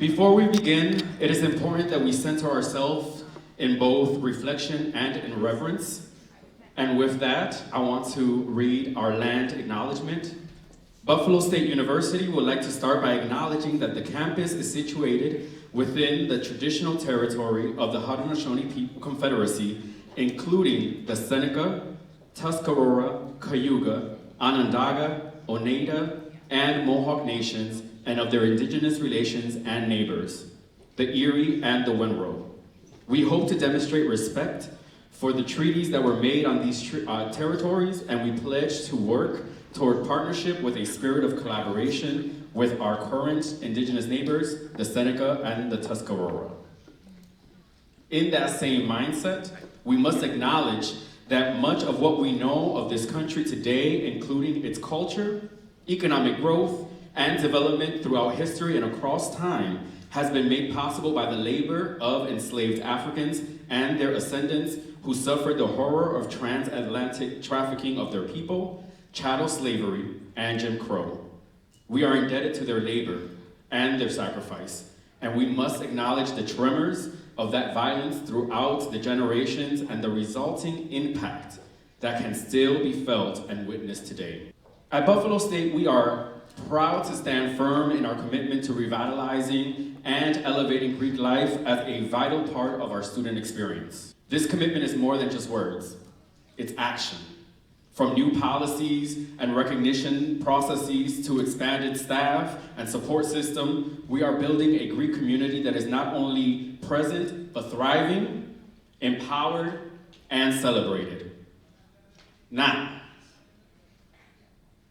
Before we begin, it is important that we center ourselves in both reflection and in reverence. And with that, I want to read our land acknowledgement. Buffalo State University would like to start by acknowledging that the campus is situated within the traditional territory of the Haudenosaunee People Confederacy, including the Seneca, Tuscarora, Cayuga, Onondaga, Oneida, and Mohawk nations, and of their indigenous relations and neighbors, the Erie and the Winrow. We hope to demonstrate respect for the treaties that were made on these territories, and we pledge to work toward partnership with a spirit of collaboration with our current indigenous neighbors, the Seneca and the Tuscarora. In that same mindset, we must acknowledge that much of what we know of this country today, including its culture, economic growth, and development throughout history and across time, has been made possible by the labor of enslaved Africans and their ascendants who suffered the horror of transatlantic trafficking of their people, chattel slavery, and Jim Crow. We are indebted to their labor and their sacrifice, and we must acknowledge the tremors of that violence throughout the generations and the resulting impact that can still be felt and witnessed today. At Buffalo State, we are proud to stand firm in our commitment to revitalizing and elevating Greek life as a vital part of our student experience. This commitment is more than just words, it's action. From new policies and recognition processes to expanded staff and support system, we are building a Greek community that is not only present, but thriving, empowered, and celebrated. Now,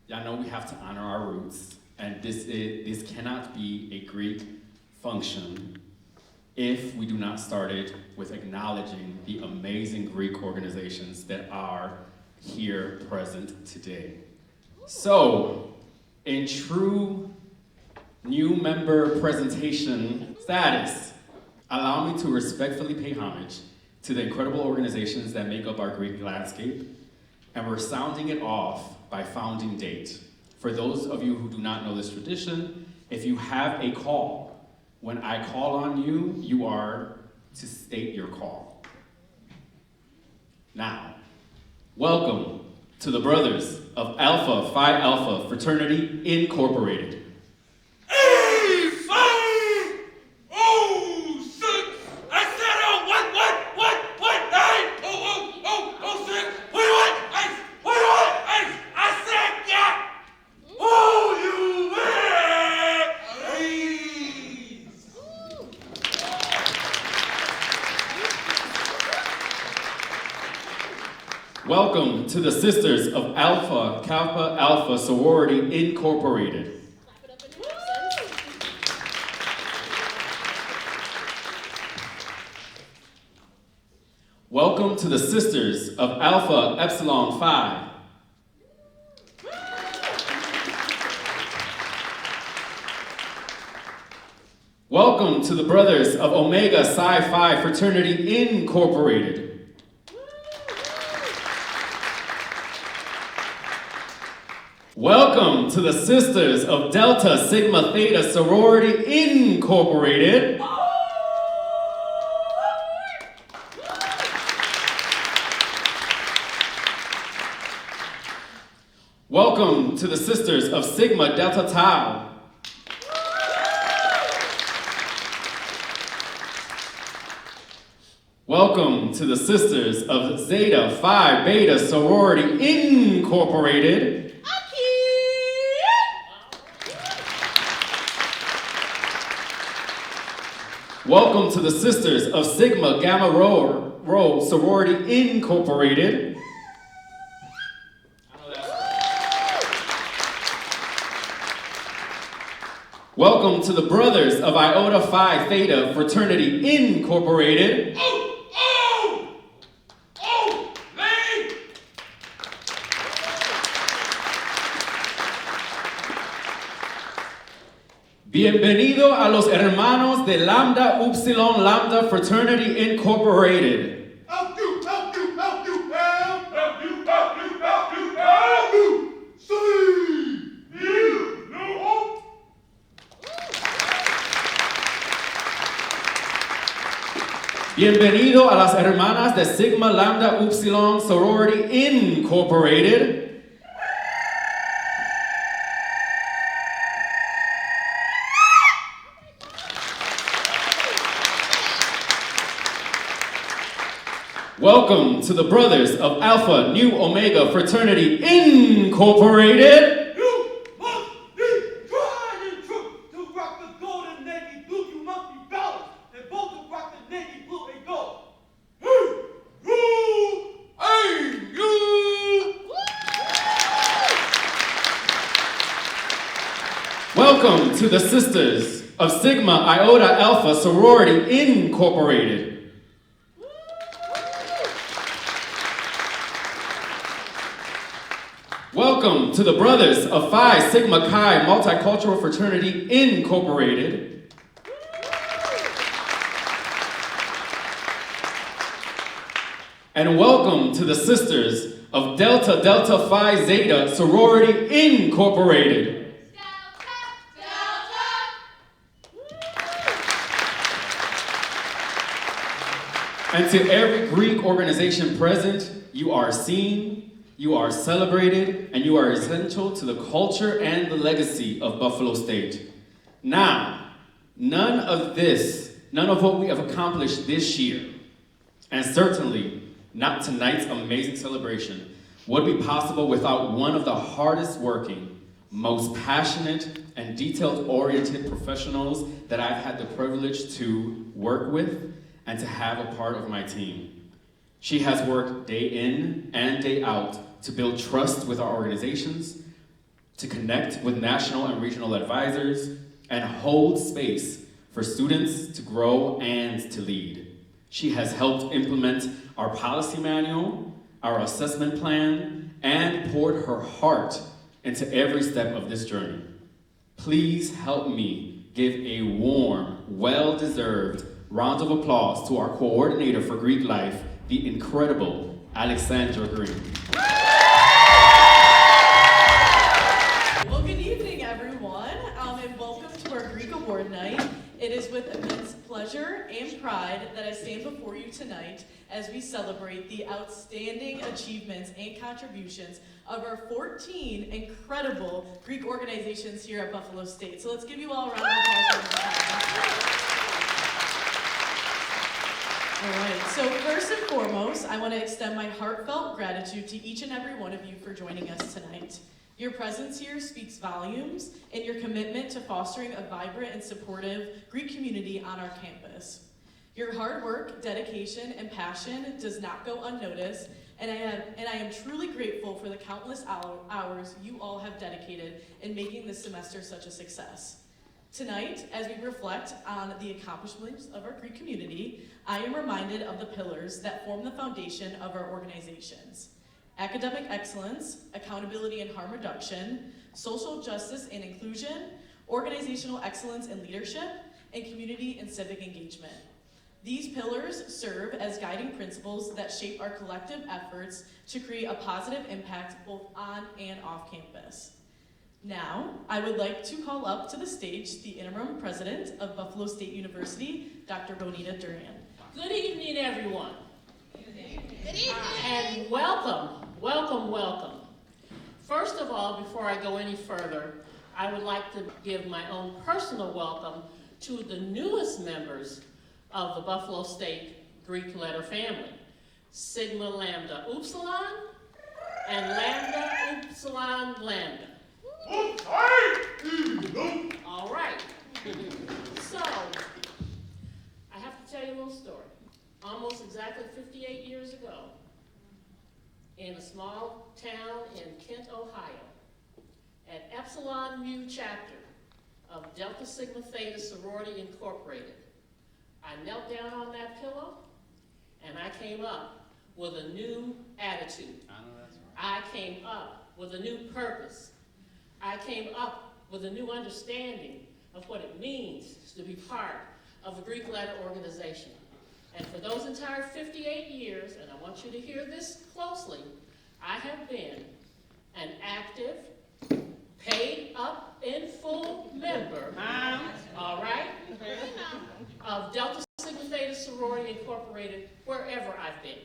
y'all know we have to honor our roots, and this cannot be a Greek function if we do not start it with acknowledging the amazing Greek organizations that are here present today. So, in true new member presentation status, allow me to respectfully pay homage to the incredible organizations that make up our Greek landscape, and we're sounding it off by founding date. For those of you who do not know this tradition, if you have a call, when I call on you, you are to state your call. Now, welcome to the brothers of Alpha Phi Alpha Fraternity Incorporated. Welcome to the Sisters of Alpha Kappa Alpha Sorority Incorporated. Welcome to the Sisters of Alpha Epsilon Phi. Welcome to the Brothers of Omega Psi Phi Fraternity Incorporated. Welcome to the Sisters of Delta Sigma Theta Sorority Incorporated. Welcome to the Sisters of Sigma Delta Tau. Welcome to the Sisters of Zeta Phi Beta Sorority Incorporated. Welcome to the Sisters of Sigma Gamma Rho Sorority Incorporated. Welcome to the Brothers of Iota Phi Theta Fraternity Incorporated. Bienvenido a los hermanos de Lambda Upsilon Lambda Fraternity Incorporated. Bienvenido a las hermanas de Sigma Lambda Upsilon Sorority Incorporated. Welcome to the brothers of Alpha Nu Omega Fraternity Incorporated. You must be tried and true to rock the gold and navy blue. You must be balanced and both to rock the navy blue and gold. Hey, you! Welcome to the sisters of Sigma Iota Alpha Sorority Incorporated. Welcome to the brothers of Phi Sigma Chi Multicultural Fraternity Incorporated. And welcome to the sisters of Delta Delta Phi Zeta Sorority Incorporated. And to every Greek organization present, you are seen, you are celebrated, and you are essential to the culture and the legacy of Buffalo State. Now, none of what we have accomplished this year, and certainly not tonight's amazing celebration, would be possible without one of the hardest working, most passionate, and detail-oriented professionals that I've had the privilege to work with and to have a part of my team. She has worked day in and day out to build trust with our organizations, to connect with national and regional advisors, and hold space for students to grow and to lead. She has helped implement our policy manual, our assessment plan, and poured her heart into every step of this journey. Please help me give a warm, well-deserved round of applause to our coordinator for Greek life, the incredible Alexandra Green. Well, good evening, everyone, and welcome to our Greek Award Night. It is with immense pleasure and pride that I stand before you tonight as we celebrate the outstanding achievements and contributions of our 14 incredible Greek organizations here at Buffalo State. So let's give you all a round of applause. All right, so first and foremost, I want to extend my heartfelt gratitude to each and every one of you for joining us tonight. Your presence here speaks volumes in your commitment to fostering a vibrant and supportive Greek community on our campus. Your hard work, dedication, and passion does not go unnoticed, and I am truly grateful for the countless hours you all have dedicated in making this semester such a success. Tonight, as we reflect on the accomplishments of our Greek community, I am reminded of the pillars that form the foundation of our organizations: academic excellence, accountability and harm reduction, social justice and inclusion, organizational excellence and leadership, and community and civic engagement. These pillars serve as guiding principles that shape our collective efforts to create a positive impact both on and off campus. Now, I would like to call up to the stage the interim president of Buffalo State University, Dr. Bonita Durand. Good evening, everyone. Good evening. And welcome, welcome, welcome. First of all, before I go any further, I would like to give my own personal welcome to the newest members of the Buffalo State Greek letter family, Sigma Lambda Upsilon and Lambda Upsilon Lambda. All right. So, I have to tell you a little story. Almost exactly 58 years ago, in a small town in Kent, Ohio, at Epsilon Mu chapter of Delta Sigma Theta Sorority Incorporated, I knelt down on that pillow and I came up with a new attitude. I came up with a new purpose. I came up with a new understanding of what it means to be part of a Greek letter organization. And for those entire 58 years, and I want you to hear this closely, I have been an active, paid up in full member, all right, of Delta Sigma Theta Sorority sorority incorporated wherever I've been.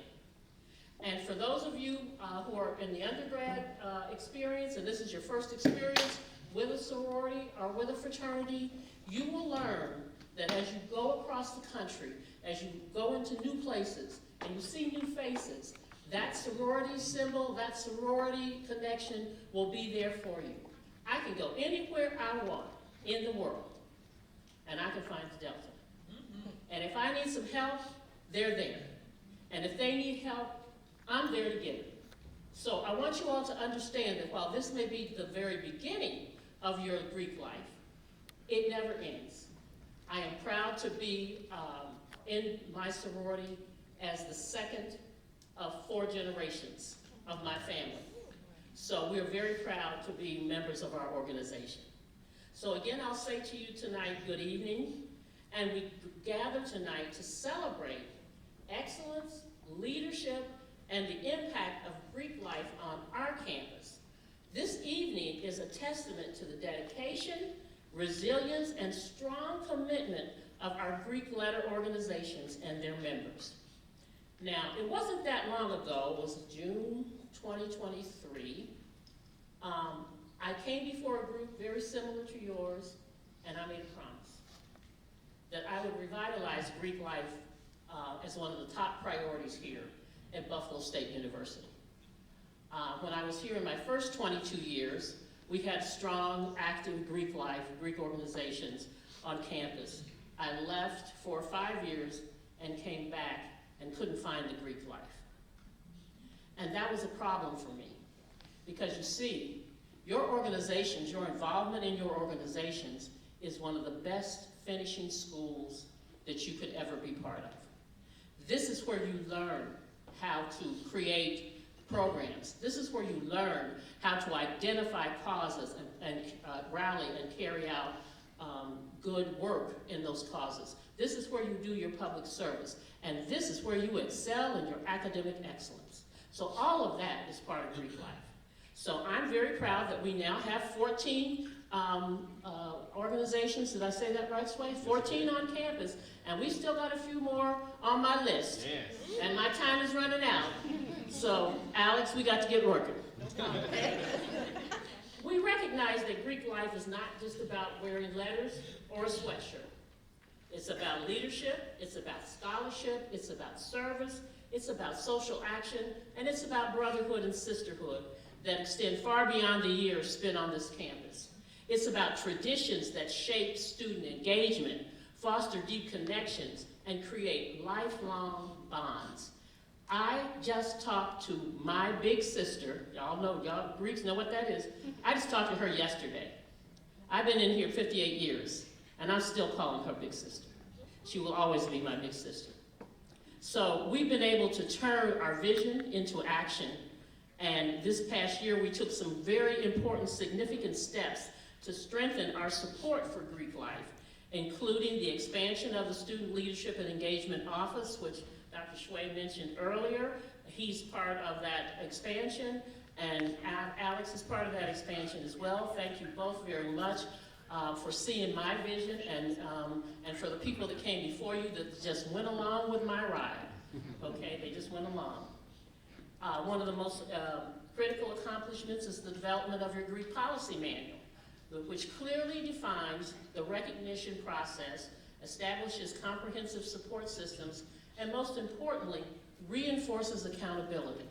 And for those of you who are in the undergrad experience, and this is your first experience with a sorority or with a fraternity, you will learn that as you go across the country, as you go into new places, and you see new faces, that sorority symbol, that sorority connection will be there for you. I can go anywhere I want in the world, and I can find the Delta. And if I need some help, they're there. And if they need help, I'm there to get it. So I want you all to understand that while this may be the very beginning of your Greek life, it never ends. I am proud to be in my sorority as the second of 4 generations of my family. So we're very proud to be members of our organization. So again, I'll say to you tonight, good evening, and we gather tonight to celebrate excellence, leadership, and the impact of Greek life on our campus. This evening is a testament to the dedication, resilience, and strong commitment of our Greek letter organizations and their members. Now, it wasn't that long ago, it was June 2023, I came before a group very similar to yours, and I made a promise that I would revitalize Greek life as one of the top priorities here at Buffalo State University. When I was here in my first 22 years, we had strong, active Greek life, Greek organizations on campus. I left for 5 years and came back and couldn't find the Greek life. And that was a problem for me, because you see, your organizations, your involvement in your organizations is one of the best finishing schools that you could ever be part of. This is where you learn how to create programs. This is where you learn how to identify causes and rally and carry out good work in those causes. This is where you do your public service. And this is where you excel in your academic excellence. So all of that is part of Greek life. So I'm very proud that we now have 14 organizations. Did I say that right, Sway? 14 on campus, and we still got a few more on my list. Yes. And my time is running out. So, Alex, we got to get working. Okay? We recognize that Greek life is not just about wearing letters or a sweatshirt. It's about leadership, it's about scholarship, it's about service, it's about social action, and it's about brotherhood and sisterhood that extend far beyond the years spent on this campus. It's about traditions that shape student engagement, foster deep connections, and create lifelong bonds. I just talked to my big sister. Y'all Greeks know what that is. I just talked to her yesterday. I've been in here 58 years, and I'm still calling her big sister. She will always be my big sister. So we've been able to turn our vision into action. And this past year, we took some very important, significant steps to strengthen our support for Greek life, including the expansion of the Student Leadership and Engagement Office, which Dr. Josue mentioned earlier. He's part of that expansion, and Alex is part of that expansion as well. Thank you both very much for seeing my vision, and for the people that came before you that just went along with my ride. Okay, they just went along. One of the most critical accomplishments is the development of your Greek policy manual, which clearly defines the recognition process, establishes comprehensive support systems, and most importantly, reinforces accountability.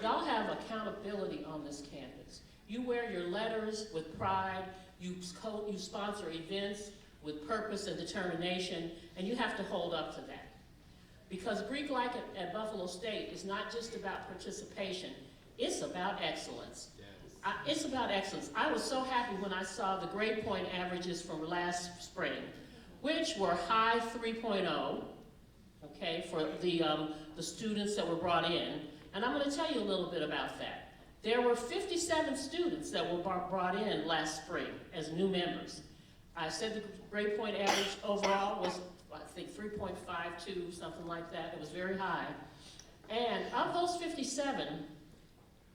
Y'all have accountability on this campus. You wear your letters with pride, you sponsor events with purpose and determination, and you have to hold up to that. Because Greek life at Buffalo State is not just about participation, it's about excellence. Yes. It's about excellence. I was so happy when I saw the grade point averages from last spring, which were high 3.0, okay, for the students that were brought in. And I'm going to tell you a little bit about that. There were 57 students that were brought in last spring as new members. I said the grade point average overall was, I think, 3.52, something like that. It was very high. And of those 57,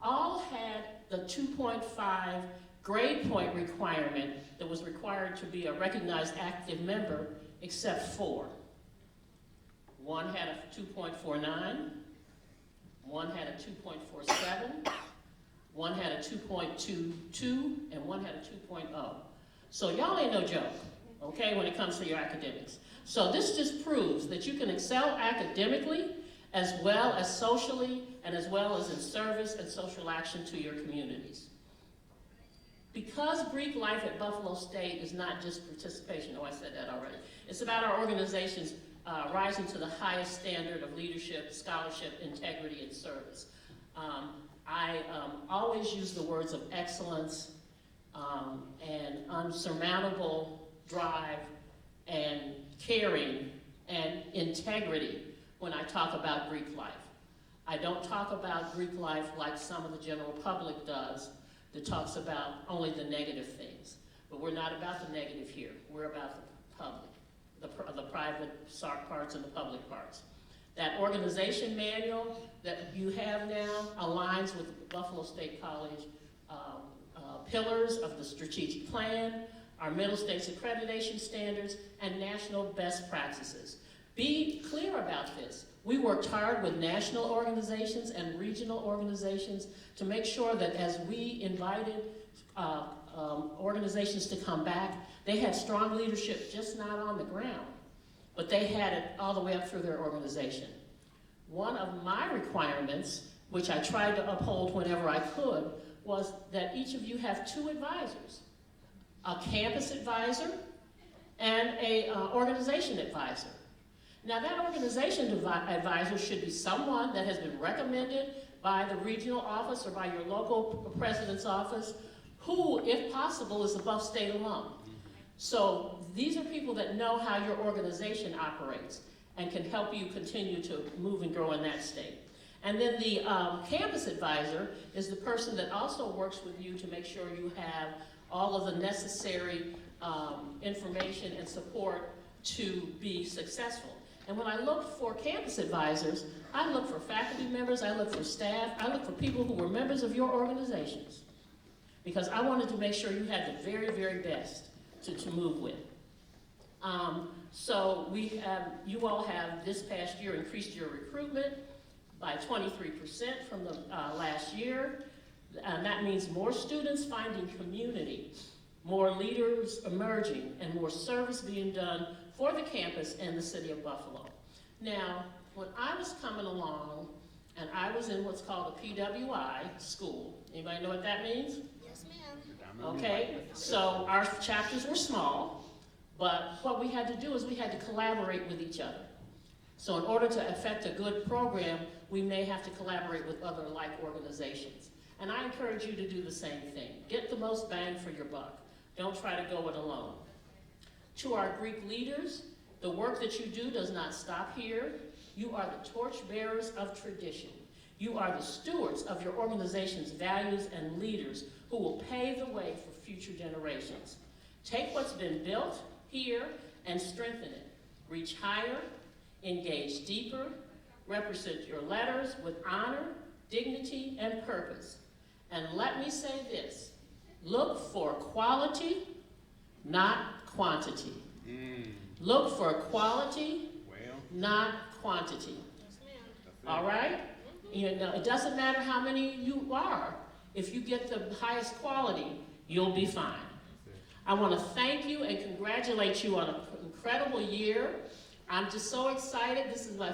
all had the 2.5 grade point requirement that was required to be a recognized active member, except 4. one had a 2.49, one had a 2.47, one had a 2.22, and one had a 2.0. So y'all ain't no joke, okay, when it comes to your academics. So this just proves that you can excel academically as well as socially and as well as in service and social action to your communities. Because Greek life at Buffalo State is not just participation, oh, I said that already. It's about our organizations rising to the highest standard of leadership, scholarship, integrity, and service. I always use the words of excellence and unsurmountable drive and caring and integrity when I talk about Greek life. I don't talk about Greek life like some of the general public does, that talks about only the negative things. But we're not about the negative here. We're about the public, the private parts and the public parts. That organization manual that you have now aligns with the Buffalo State College pillars of the strategic plan, our middle states accreditation standards, and national best practices. Be clear about this. We worked hard with national organizations and regional organizations to make sure that as we invited organizations to come back, they had strong leadership just not on the ground, but they had it all the way up through their organization. One of my requirements, which I tried to uphold whenever I could, was that each of you have 2 advisors, a campus advisor and a organization advisor. Now that organization advisor should be someone that has been recommended by the regional office or by your local president's office, who, if possible, is a Buff State alum. So these are people that know how your organization operates and can help you continue to move and grow in that state. And then the campus advisor is the person that also works with you to make sure you have all of the necessary information and support to be successful. And when I look for campus advisors, I look for faculty members, I look for staff, I look for people who were members of your organizations, because I wanted to make sure you had the very, very best to move with. So you all have this past year increased your recruitment by 23% from the last year. And that means more students finding community, more leaders emerging, and more service being done for the campus and the city of Buffalo. Now, when I was coming along, and I was in what's called a PWI school, anybody know what that means? Yes, ma'am. Okay, so our chapters were small, but what we had to do is we had to collaborate with each other. So in order to affect a good program, we may have to collaborate with other like organizations. And I encourage you to do the same thing. Get the most bang for your buck. Don't try to go it alone. To our Greek leaders, the work that you do does not stop here. You are the torchbearers of tradition. You are the stewards of your organization's values and leaders who will pave the way for future generations. Take what's been built here and strengthen it. Reach higher, engage deeper, represent your letters with honor, dignity, and purpose. And let me say this, look for quality, not quantity. Look for quality, not quantity. All right? You know, it doesn't matter how many you are. If you get the highest quality, you'll be fine. I want to thank you and congratulate you on an incredible year. I'm just so excited. This was my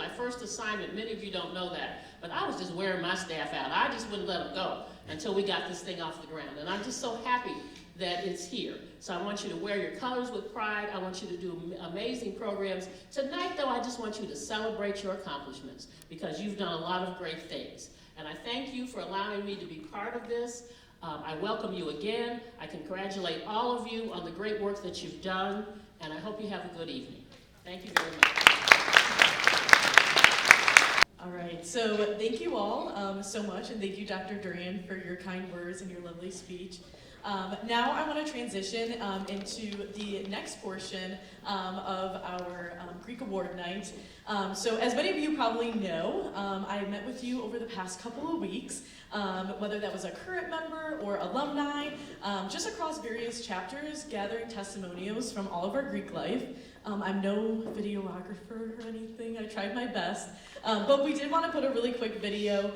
first assignment. Many of you don't know that, but I was just wearing my staff out. I just wouldn't let them go until we got this thing off the ground. And I'm just so happy that it's here. So I want you to wear your colors with pride. I want you to do amazing programs. Tonight, though, I just want you to celebrate your accomplishments because you've done a lot of great things. And I thank you for allowing me to be part of this. I welcome you again. I congratulate all of you on the great work that you've done, and I hope you have a good evening. Thank you very much. All right, so thank you all so much, and thank you, Dr. Durand, for your kind words and your lovely speech. Now I want to transition into the next portion of our Greek Award night. So as many of you probably know, I met with you over the past couple of weeks, whether that was a current member or alumni, just across various chapters, gathering testimonials from all of our Greek life. I'm no videographer or anything. I tried my best. But we did want to put a really quick video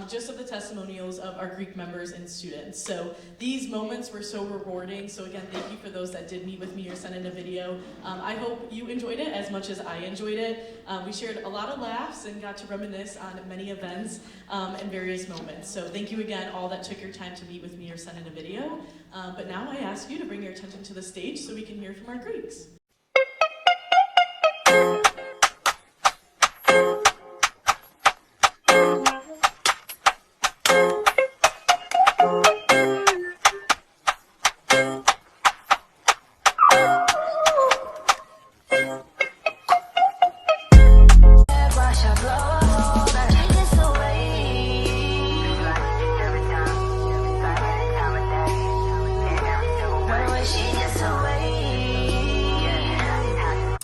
just of the testimonials of our Greek members and students. So these moments were so rewarding. So again, thank you for those that did meet with me or sent in a video. I hope you enjoyed it as much as I enjoyed it. We shared a lot of laughs and got to reminisce on many events and various moments. So thank you again, all that took your time to meet with me or send in a video. But now I ask you to bring your attention to the stage so we can hear from our Greeks.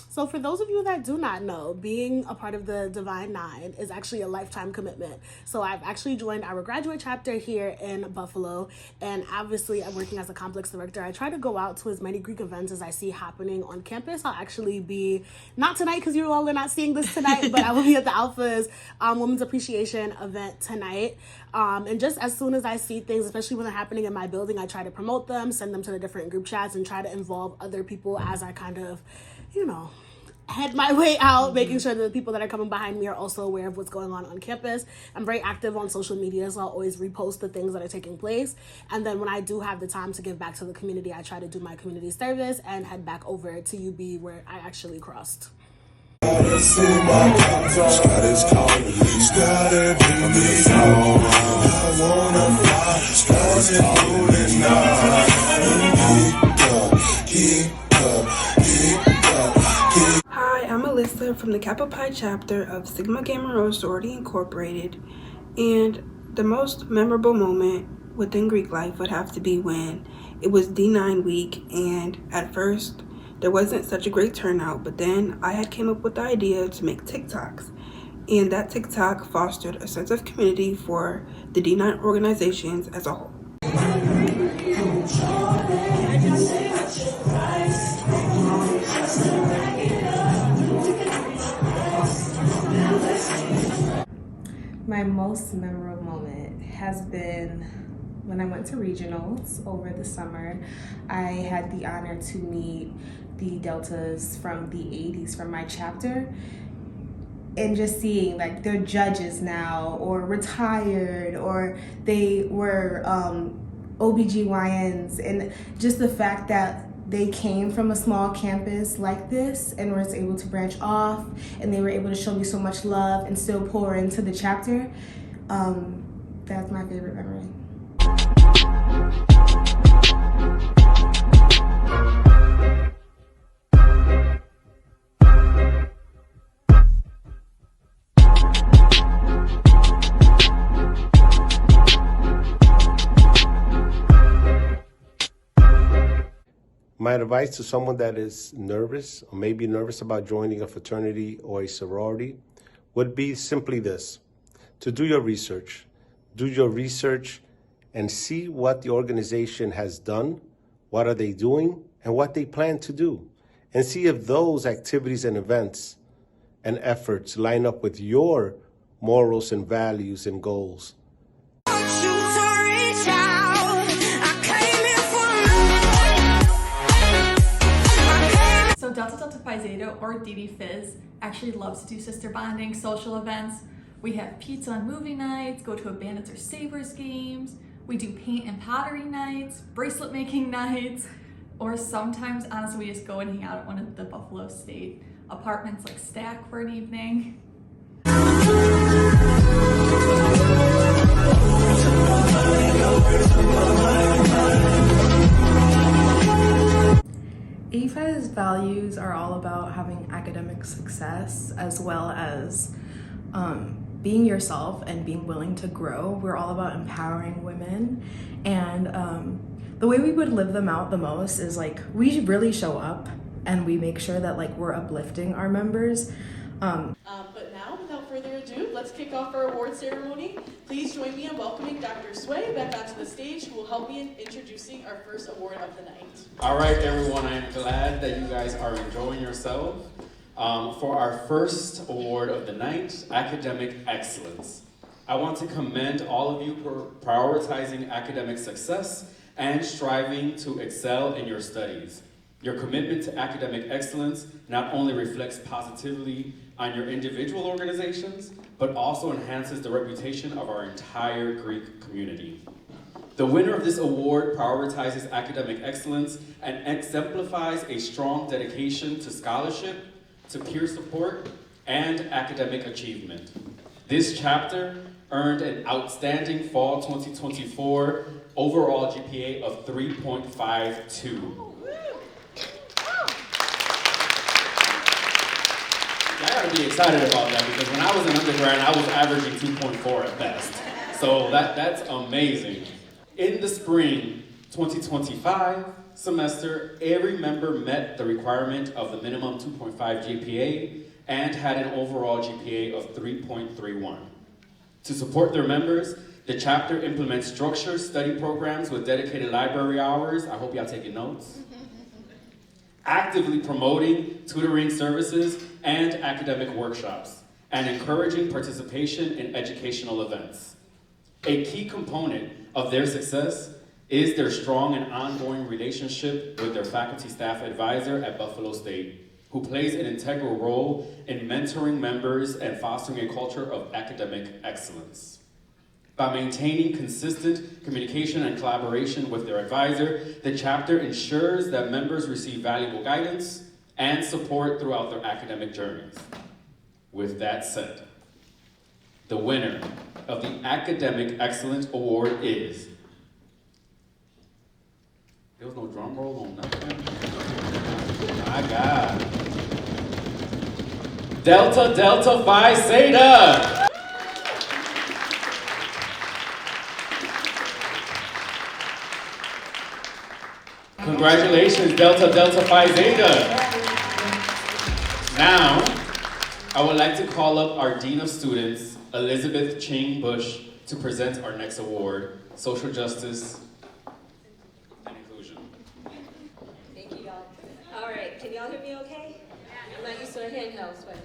So for those of you that do not know, being a part of the Divine Nine is actually a lifetime commitment. So I've actually joined our graduate chapter here in Buffalo, and obviously I'm working as a complex director. I try to go out to as many Greek events as I see happening on campus. I'll actually be, not tonight because you all are not seeing this tonight, but I will be at the Alpha's Women's Appreciation event tonight. And just as soon as I see things, especially when they're happening in my building, I try to promote them, send them to the different group chats, and try to involve other people as I kind of, head my way out, making sure that the people that are coming behind me are also aware of what's going on campus. I'm very active on social media, so I'll always repost the things that are taking place. And then when I do have the time to give back to the community, I try to do my community service and head back over to UB where I actually crossed. I'm Alyssa from the Kappa Pi chapter of Sigma Gamma Rho Sorority Incorporated, and the most memorable moment within Greek life would have to be when it was D9 week, and at first there wasn't such a great turnout, but then I had came up with the idea to make TikToks, and that TikTok fostered a sense of community for the D9 organizations as a whole. My most memorable moment has been when I went to regionals over the summer. I had the honor to meet the Deltas from the 80s from my chapter, and just seeing like they're judges now or retired or they were OBGYNs, and just the fact that they came from a small campus like this and were able to branch off, and they were able to show me so much love and still pour into the chapter. That's my favorite memory. My advice to someone that is nervous or maybe nervous about joining a fraternity or a sorority would be simply this: to do your research. Do your research and see what the organization has done, what are they doing, and what they plan to do. And see if those activities and events and efforts line up with your morals and values and goals. So Delta Delta Phi Zeta, or DD Fizz, actually loves to do sister bonding social events. We have pizza and movie nights, go to a Bandits or Sabres games. We do paint and pottery nights, bracelet making nights, or sometimes honestly we just go and hang out at one of the Buffalo State apartments like Stack for an evening. AFI's values are all about having academic success as well as being yourself and being willing to grow. We're all about empowering women, and the way we would live them out the most is like we really show up and we make sure that like we're uplifting our members. But now, without further ado, ado, let's kick off our award ceremony. Please join me in welcoming Dr. Josue back onto the stage, who will help me in introducing our first award of the night. All right, everyone, I am glad that you guys are enjoying yourself. For our first award of the night, Academic Excellence. I want to commend all of you for prioritizing academic success and striving to excel in your studies. Your commitment to academic excellence not only reflects positively on your individual organizations, but also enhances the reputation of our entire Greek community. The winner of this award prioritizes academic excellence and exemplifies a strong dedication to scholarship, to peer support, and academic achievement. This chapter earned an outstanding Fall 2024 overall GPA of 3.52. I gotta be excited about that because when I was an undergrad, I was averaging 2.4 at best. So that's amazing. In the spring 2025 semester, every member met the requirement of the minimum 2.5 GPA and had an overall GPA of 3.31. To support their members, the chapter implements structured study programs with dedicated library hours. I hope y'all taking notes. Actively promoting tutoring services and academic workshops, and encouraging participation in educational events. A key component of their success is their strong and ongoing relationship with their faculty staff advisor at Buffalo State, who plays an integral role in mentoring members and fostering a culture of academic excellence. By maintaining consistent communication and collaboration with their advisor, the chapter ensures that members receive valuable guidance and support throughout their academic journeys. With that said, the winner of the Academic Excellence Award is... There was no drum roll on nothing. My God. Delta Delta Phi Zeta. Congratulations, Delta Delta Phi Zeta. Now, I would like to call up our Dean of Students, Elizabeth Ching Bush, to present our next award, Social Justice and Inclusion. Thank you, y'all. All right, can y'all hear me okay? I'm not used to a handheld, but.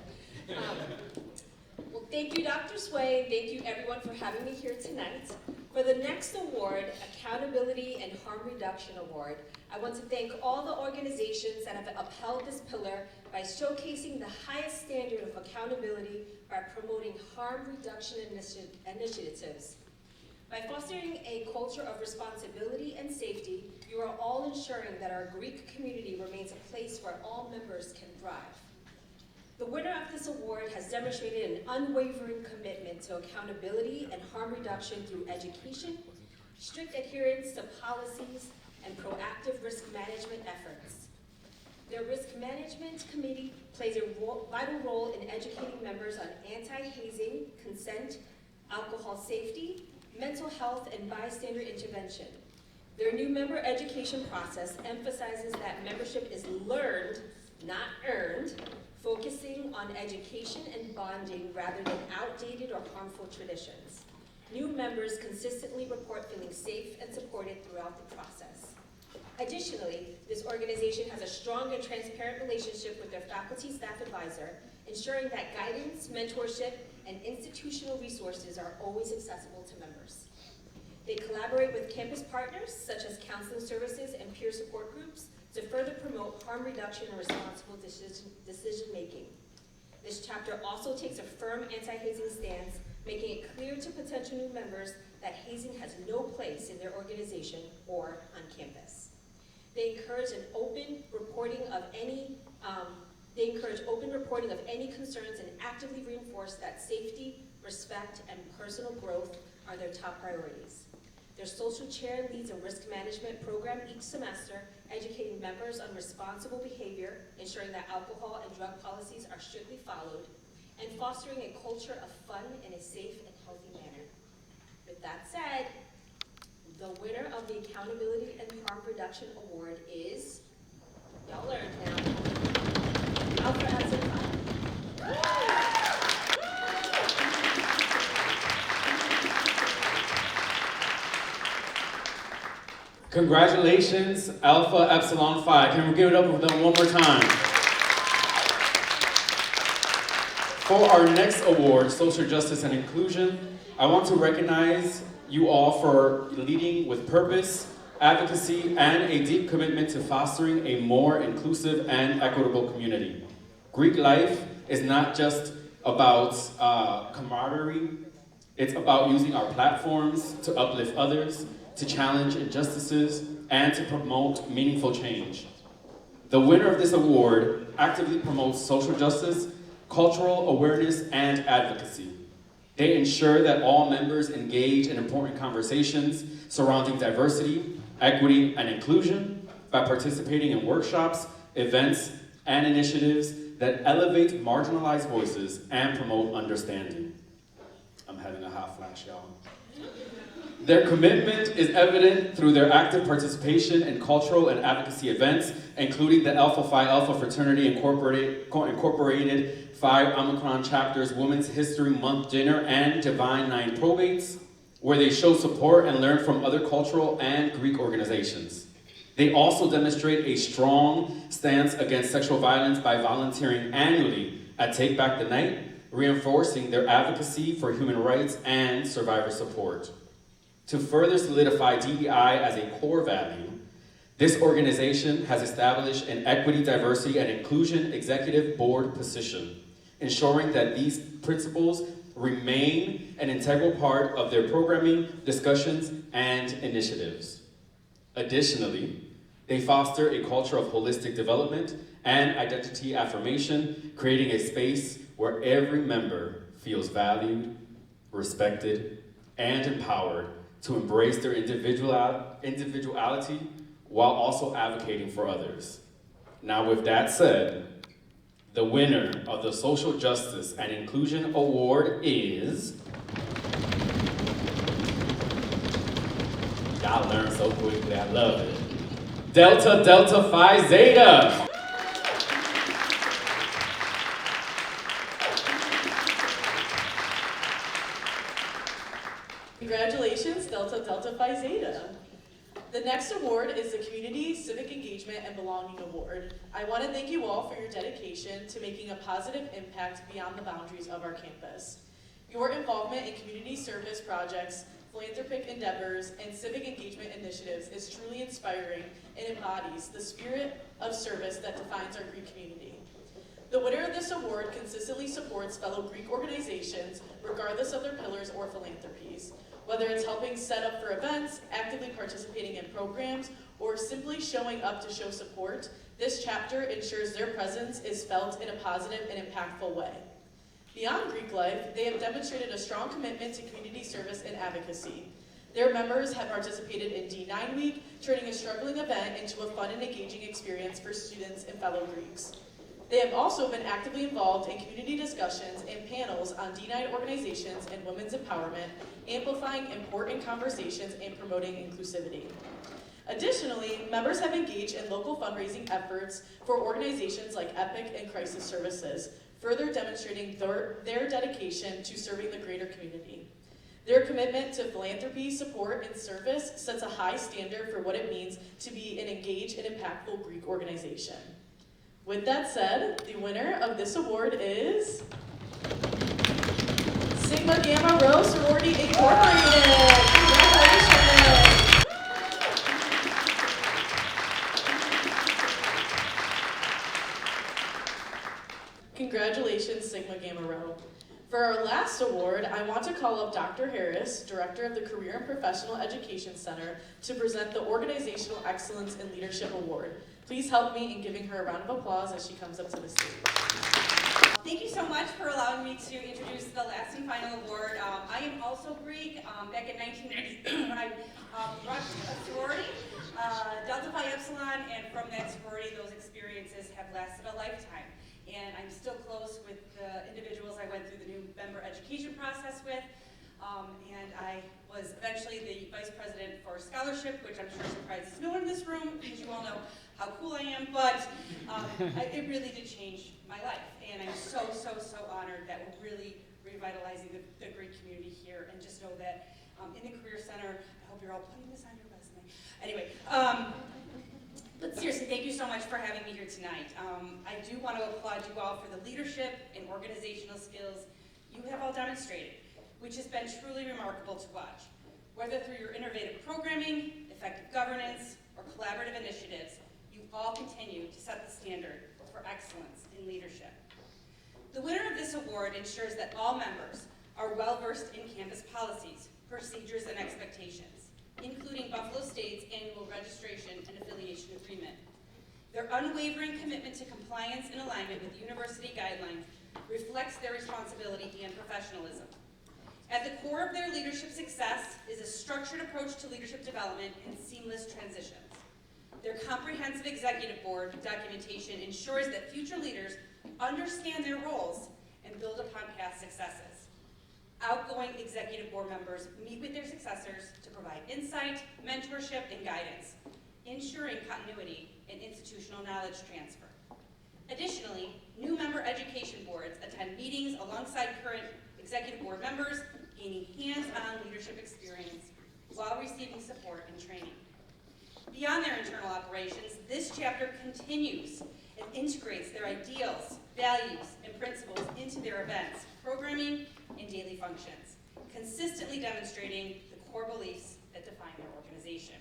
Well, thank you, Dr. Josue, and thank you everyone for having me here tonight. For the next award, Accountability and Harm Reduction Award, I want to thank all the organizations that have upheld this pillar by showcasing the highest standard of accountability by promoting harm reduction initiatives. By fostering a culture of responsibility and safety, you are all ensuring that our Greek community remains a place where all members can thrive. The winner of this award has demonstrated an unwavering commitment to accountability and harm reduction through education, strict adherence to policies, and proactive risk management efforts. Their risk management committee plays a vital role in educating members on anti-hazing, consent, alcohol safety, mental health, and bystander intervention. Their new member education process emphasizes that membership is learned, not earned, focusing on education and bonding rather than outdated or harmful traditions. New members consistently report feeling safe and supported throughout the process. Additionally, this organization has a strong and transparent relationship with their faculty staff advisor, ensuring that guidance, mentorship, and institutional resources are always accessible to members. They collaborate with campus partners, such as counseling services and peer support groups, to further promote harm reduction and responsible decision-making. This chapter also takes a firm anti-hazing stance, making it clear to potential new members that hazing has no place in their organization or on campus. They encourage open reporting of any concerns and actively reinforce that safety, respect, and personal growth are their top priorities. Their social chair leads a risk management program each semester, educating members on responsible behavior, ensuring that alcohol and drug policies are strictly followed, and fostering a culture of fun in a safe and healthy manner. With that said, the winner of the Accountability and Harm Reduction Award is, y'all learned now, Alpha Epsilon Phi. Congratulations, Alpha Epsilon Phi. Can we give it up for them one more time? For our next award, Social Justice and Inclusion, I want to recognize you all for leading with purpose, advocacy, and a deep commitment to fostering a more inclusive and equitable community. Greek life is not just about camaraderie, it's about using our platforms to uplift others, to challenge injustices, and to promote meaningful change. The winner of this award actively promotes social justice, cultural awareness, and advocacy. They ensure that all members engage in important conversations surrounding diversity, equity, and inclusion by participating in workshops, events, and initiatives that elevate marginalized voices and promote understanding. I'm having a hot flash, y'all. Their commitment is evident through their active participation in cultural and advocacy events, including the Alpha Phi Alpha Fraternity Incorporated Phi Omicron Chapter's Women's History Month Dinner and Divine Nine Probates, where they show support and learn from other cultural and Greek organizations. They also demonstrate a strong stance against sexual violence by volunteering annually at Take Back the Night, reinforcing their advocacy for human rights and survivor support. To further solidify DEI as a core value, this organization has established an Equity, Diversity, and Inclusion Executive Board position, ensuring that these principles remain an integral part of their programming, discussions, and initiatives. Additionally, they foster a culture of holistic development and identity affirmation, creating a space where every member feels valued, respected, and empowered to embrace their individuality while also advocating for others. Now, with that said, the winner of the Social Justice and Inclusion Award is... Y'all learn so quickly, I love it. Delta Delta Phi Zeta. Congratulations, Delta Delta Phi Zeta. The next award is the Community Civic Engagement and Belonging Award. I want to thank you all for your dedication to making a positive impact beyond the boundaries of our campus. Your involvement in community service projects, philanthropic endeavors, and civic engagement initiatives is truly inspiring and embodies the spirit of service that defines our Greek community. The winner of this award consistently supports fellow Greek organizations, regardless of their pillars or philanthropies. Whether it's helping set up for events, actively participating in programs, or simply showing up to show support, this chapter ensures their presence is felt in a positive and impactful way. Beyond Greek life, they have demonstrated a strong commitment to community service and advocacy. Their members have participated in D9 Week, turning a struggling event into a fun and engaging experience for students and fellow Greeks. They have also been actively involved in community discussions and panels on D9 organizations and women's empowerment, amplifying important conversations and promoting inclusivity. Additionally, members have engaged in local fundraising efforts for organizations like EPIC and Crisis Services, further demonstrating their dedication to serving the greater community. Their commitment to philanthropy, support, and service sets a high standard for what it means to be an engaged and impactful Greek organization. With that said, the winner of this award is Sigma Gamma Rho Sorority Incorporated. Congratulations! Congratulations, Sigma Gamma Rho. For our last award, I want to call up Dr. Harris, Director of the Career and Professional Education Center, to present the Organizational Excellence in Leadership Award. Please help me in giving her a round of applause as she comes up to the stage. Thank you so much for allowing me to introduce the last and final award. I am also Greek. Back in 1990, when I rushed a sorority, Delta Phi Epsilon, and from that sorority, those experiences have lasted a lifetime. And I'm still close with the individuals I went through the new member education process with. And I was eventually the vice president for scholarship, which I'm sure surprises no one in this room, because you all know how cool I am, but it really did change my life. And I'm so honored that we're really revitalizing the Greek community here. And just know that in the Career Center, I hope you're all putting this on your resume, Anyway, but seriously, thank you so much for having me here tonight. I do want to applaud you all for the leadership and organizational skills you have all demonstrated, which has been truly remarkable to watch. Whether through your innovative programming, effective governance, or collaborative initiatives, you all continue to set the standard for excellence in leadership. The winner of this award ensures that all members are well-versed in campus policies, procedures, and expectations, including Buffalo State's annual registration and affiliation agreement. Their unwavering commitment to compliance and alignment with university guidelines reflects their responsibility and professionalism. At the core of their leadership success is a structured approach to leadership development and seamless transitions. Their comprehensive executive board documentation ensures that future leaders understand their roles and build upon past successes. Outgoing executive board members meet with their successors to provide insight, mentorship, and guidance, ensuring continuity and institutional knowledge transfer. Additionally, new member education boards attend meetings alongside current executive board members, gaining hands-on leadership experience while receiving support and training. Beyond their internal operations, this chapter continues and integrates their ideals, values, and principles into their events, programming, and daily functions, consistently demonstrating the core beliefs that define their organization.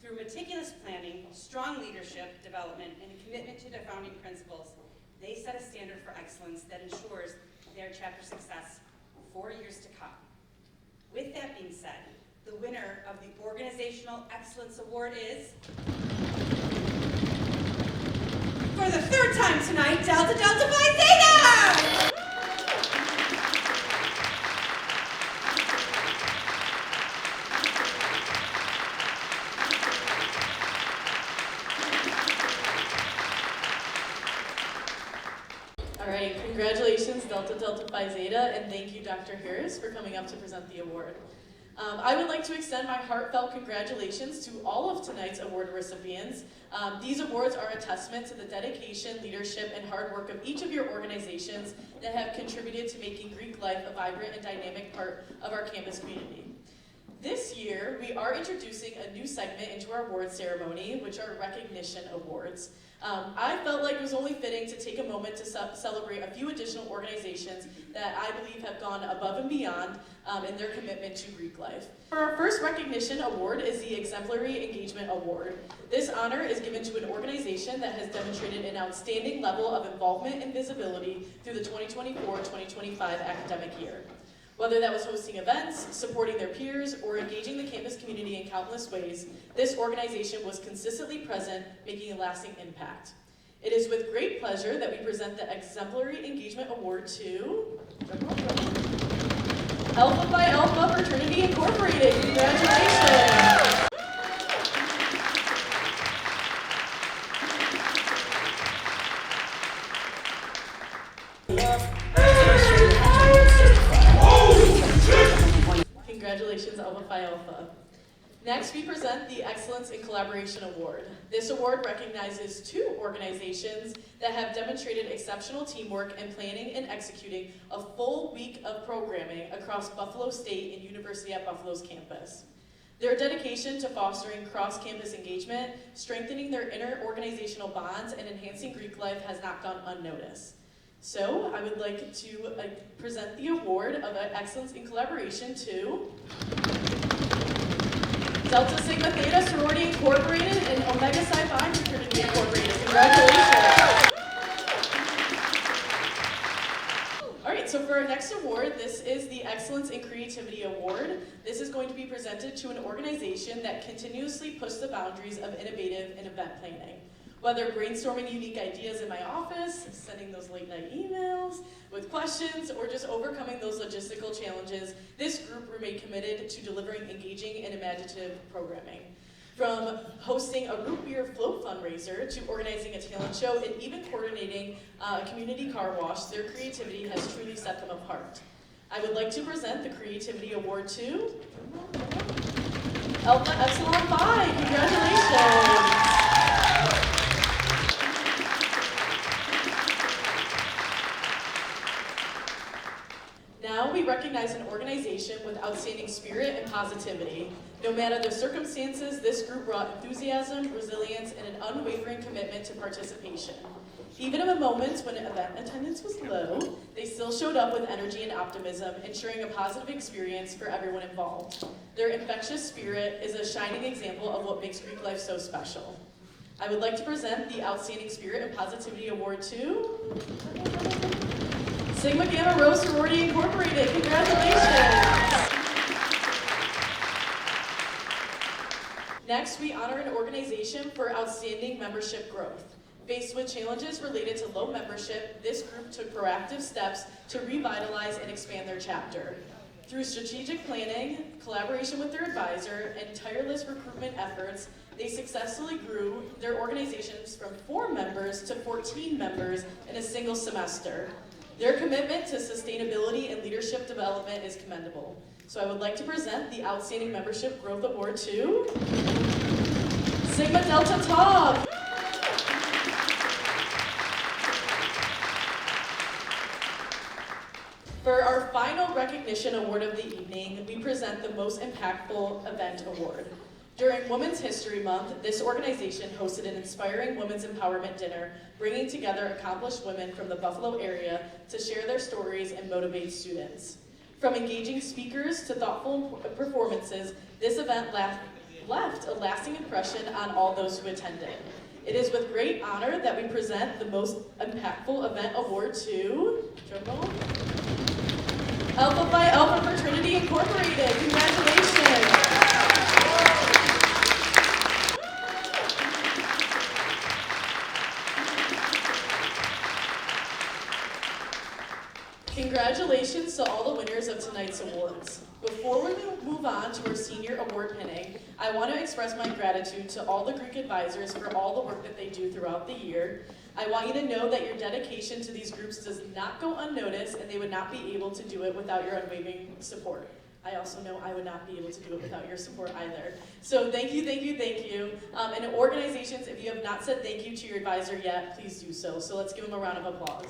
Through meticulous planning, strong leadership development, and a commitment to their founding principles, they set a standard for excellence that ensures their chapter success for years to come. With that being said, the winner of the Organizational Excellence Award is, for the third time tonight, Delta Delta Phi Theta! All right, congratulations, Delta Delta Phi Zeta, and thank you, Dr. Harris, for coming up to present the award. I would like to extend my heartfelt congratulations to all of tonight's award recipients. These awards are a testament to the dedication, leadership, and hard work of each of your organizations that have contributed to making Greek life a vibrant and dynamic part of our campus community. This year, we are introducing a new segment into our award ceremony, which are recognition awards. I felt like it was only fitting to take a moment to celebrate a few additional organizations that I believe have gone above and beyond in their commitment to Greek life. For our first recognition award is the Exemplary Engagement Award. This honor is given to an organization that has demonstrated an outstanding level of involvement and visibility through the 2024-2025 academic year. Whether that was hosting events, supporting their peers, or engaging the campus community in countless ways, this organization was consistently present, making a lasting impact. It is with great pleasure that we present the Exemplary Engagement Award to Alpha Phi Alpha Fraternity Incorporated. Congratulations! Congratulations, Alpha Phi Alpha. Next, we present the Excellence in Collaboration Award. This award recognizes two organizations that have demonstrated exceptional teamwork in planning and executing a full week of programming across Buffalo State and University at Buffalo's campus. Their dedication to fostering cross-campus engagement, strengthening their inter-organizational bonds, and enhancing Greek life has not gone unnoticed. So, I would like to present the award of Excellence in Collaboration to Delta Sigma Theta Sorority Incorporated and Omega Psi Phi Fraternity Incorporated. Congratulations! All right, so for our next award, this is the Excellence in Creativity Award. This is going to be presented to an organization that continuously pushes the boundaries of innovative and event planning. Whether brainstorming unique ideas in my office, sending those late night emails with questions, or just overcoming those logistical challenges, this group remained committed to delivering engaging and imaginative programming. From hosting a root beer float fundraiser to organizing a talent show and even coordinating a community car wash, their creativity has truly set them apart. I would like to present the Creativity Award to Alpha Epsilon Phi. Congratulations! Now we recognize an organization with outstanding spirit and positivity. No matter the circumstances, this group brought enthusiasm, resilience, and an unwavering commitment to participation. Even in the moments when event attendance was low, they still showed up with energy and optimism, ensuring a positive experience for everyone involved. Their infectious spirit is a shining example of what makes Greek life so special. I would like to present the Outstanding Spirit and Positivity Award to Sigma Gamma Rho Sorority Incorporated. Congratulations! Next, we honor an organization for outstanding membership growth. Faced with challenges related to low membership, this group took proactive steps to revitalize and expand their chapter. Through strategic planning, collaboration with their advisor, and tireless recruitment efforts, they successfully grew their organizations from 4 members to 14 members in a single semester. Their commitment to sustainability and leadership development is commendable. So I would like to present the Outstanding Membership Growth Award to Sigma Delta Tau. For our final recognition award of the evening, we present the Most Impactful Event Award. During Women's History Month, this organization hosted an inspiring women's empowerment dinner, bringing together accomplished women from the Buffalo area to share their stories and motivate students. From engaging speakers to thoughtful performances, this event left a lasting impression on all those who attended. It is with great honor that we present the Most Impactful Event Award to, drumroll, Alpha Phi Alpha Fraternity Incorporated. Congratulations! Congratulations to all the winners of tonight's awards. Before we move on to our senior award pinning, I want to express my gratitude to all the Greek advisors for all the work that they do throughout the year. I want you to know that your dedication to these groups does not go unnoticed, and they would not be able to do it without your unwavering support. I also know I would not be able to do it without your support either. So thank you, thank you, thank you. And organizations, if you have not said thank you to your advisor yet, please do so. So let's give them a round of applause.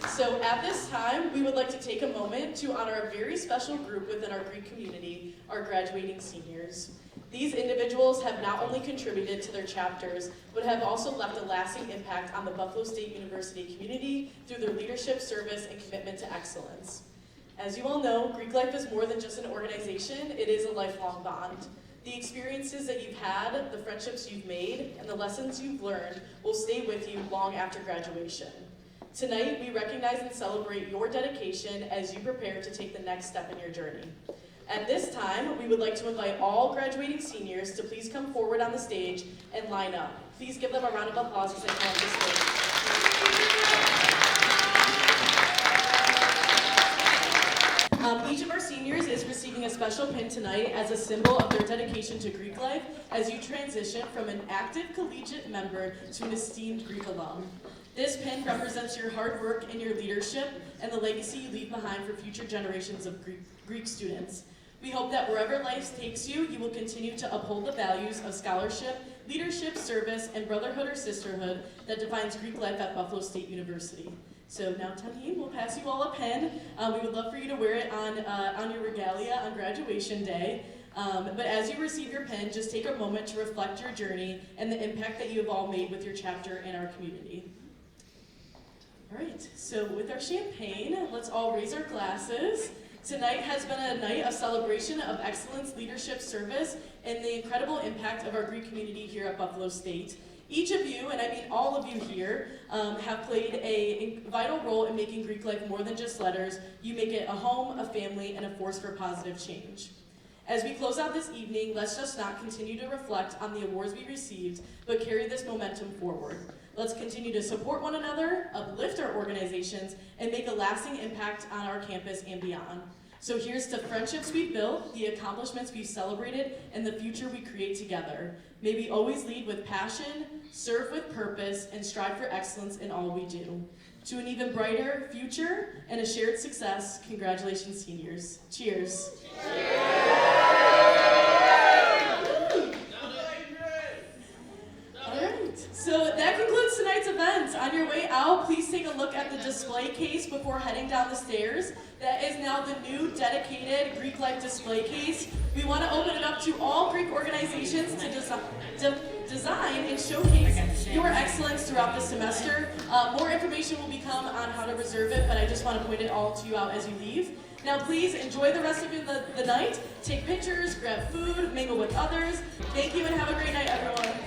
So at this time, we would like to take a moment to honor a very special group within our Greek community, our graduating seniors. These individuals have not only contributed to their chapters, but have also left a lasting impact on the Buffalo State University community through their leadership, service, and commitment to excellence. As you all know, Greek life is more than just an organization, it is a lifelong bond. The experiences that you've had, the friendships you've made, and the lessons you've learned will stay with you long after graduation. Tonight, we recognize and celebrate your dedication as you prepare to take the next step in your journey. At this time, we would like to invite all graduating seniors to please come forward on the stage and line up. Please give them a round of applause as they come on the stage. Each of our seniors is receiving a special pin tonight as a symbol of their dedication to Greek life as you transition from an active collegiate member to an esteemed Greek alum. This pin represents your hard work and your leadership and the legacy you leave behind for future generations of Greek students. We hope that wherever life takes you, you will continue to uphold the values of scholarship, leadership, service, and brotherhood or sisterhood that defines Greek life at Buffalo State University. So now, Tahim will pass you all a pen. We would love for you to wear it on your regalia on graduation day. But as you receive your pen, just take a moment to reflect your journey and the impact that you have all made with your chapter in our community. All right, so with our champagne, let's all raise our glasses. Tonight has been a night of celebration of excellence, leadership, service, and the incredible impact of our Greek community here at Buffalo State. Each of you, and I mean all of you here, have played a vital role in making Greek life more than just letters. You make it a home, a family, and a force for positive change. As we close out this evening, let's just not continue to reflect on the awards we received, but carry this momentum forward. Let's continue to support one another, uplift our organizations, and make a lasting impact on our campus and beyond. So here's to friendships we've built, the accomplishments we've celebrated, and the future we create together. May we always lead with passion, serve with purpose, and strive for excellence in all we do. To an even brighter future and a shared success, congratulations, seniors. Cheers. So that concludes tonight's event. On your way out, please take a look at the display case. before heading down the stairs. That is now the new dedicated Greek life display case. We want to open it up to all Greek organizations to design and showcase your excellence throughout the semester. More information will become on how to reserve it, but I just want to point it all to you out as you leave. Now please enjoy the rest of the night, take pictures, grab food, mingle with others. Thank you and have a great night, everyone.